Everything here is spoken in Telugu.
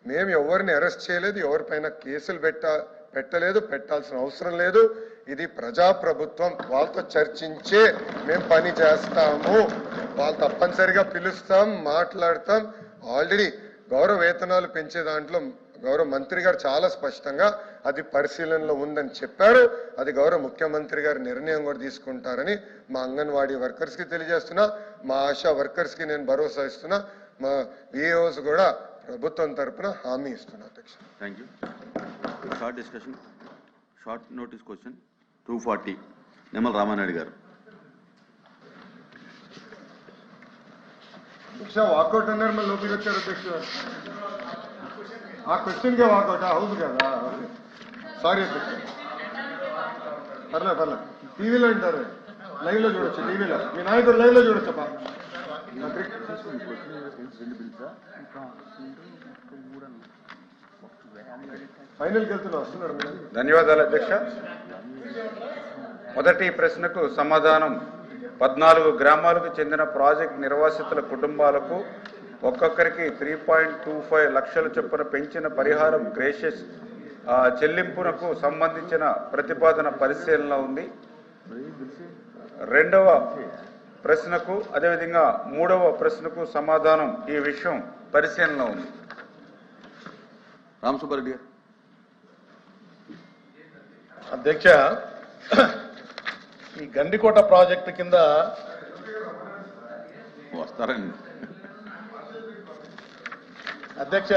మేము ఎవరిని అరెస్ట్ చేయలేదు, ఎవరిపైన కేసులు పెట్టలేదు, పెట్టాల్సిన అవసరం లేదు. ఇది ప్రజాప్రభుత్వం, వాళ్ళతో చర్చించే మేము పని చేస్తాము. వాళ్ళు తప్పనిసరిగా పిలుస్తాం, మాట్లాడతాం. ఆల్రెడీ గౌరవ వేతనాలు పెంచే దాంట్లో గౌరవ మంత్రి గారు చాలా స్పష్టంగా అది పరిశీలనలో ఉందని చెప్పారు. అది గౌరవ ముఖ్యమంత్రి గారి నిర్ణయం కూడా తీసుకుంటారని మా అంగన్వాడీ వర్కర్స్ కి తెలియజేస్తున్నా, మా ఆశా వర్కర్స్ కి నేను భరోసా ఇస్తున్నా, మా విఏఓస్ కూడా ప్రభుత్వం తరపున హామీ ఇస్తున్నా. అధ్యక్ష, thank you. Short discussion, short notice question 240 Nimmala Ramanaidu గారు. అధ్యక్ష వాకౌట్ అన్నారు, మళ్ళీ లోపలికి వచ్చారు. అధ్యక్ష ఆ క్వశ్చన్ కే వాకౌట్ హౌస్ కదా, సారీ అధ్యక్ష. పర్లేదు టీవీలో వింటారు, లైవ్ లో చూడొచ్చు, టీవీలో మీ నాయకుడు లైవ్ లో చూడొచ్చప్ప. ఫైనల్కి వెళ్తున్నా, వస్తున్నాడు. ధన్యవాదాలు అధ్యక్ష. మొదటి ప్రశ్నకు సమాధానం 14 గ్రామాలకు చెందిన ప్రాజెక్ట్ నిర్వాసితుల కుటుంబాలకు ఒక్కొక్కరికి 3.25 లక్షల చొప్పున పెంచిన పరిహారం గ్రేషియస్ చెల్లింపునకు సంబంధించిన ప్రతిపాదన పరిశీలనలో ఉంది. రెండవ ప్రశ్నకు అదేవిధంగా మూడవ ప్రశ్నకు సమాధానం ఈ విషయం పరిశీలనలో ఉంది. రామసుబ్బారెడ్డి గారు. అధ్యక్ష, ఈ గండికోట ప్రాజెక్టు కింద వస్తారండి అధ్యక్ష